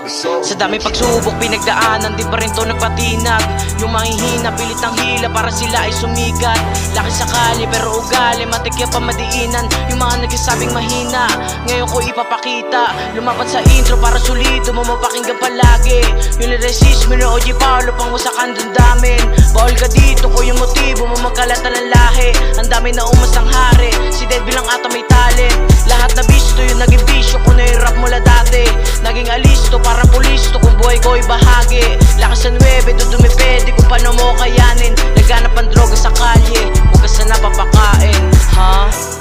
Sa dami pagsubok pinagdaanan, di pa rin to nagpatinag. Yung mahihina, pilit ng hila para sila ay sumikat. Laki sakali pero ugali, matikya pa madiinan. Yung mga nagsasabing mahina, ngayon ko ipapakita. Lumapat sa intro para solido, mamapakinggan palagi. Yung liresist mo na OG Paolo, pang wasakan damdamin. Bawal ka dito ko yung motibo mo magkalata ng lahi. Ang dami na umasang hari, si Dead bilang ata may talent. Lahat na bisto yung naging bisyo ko na yung rap mula dati. Naging alisto parang pulisto kung buhay ko'y bahagi. Lakas sa 9, dudumipede kung paano mo kayanin. Naghanap ang droga sa kalye, huwag ka sana papakain. Ha?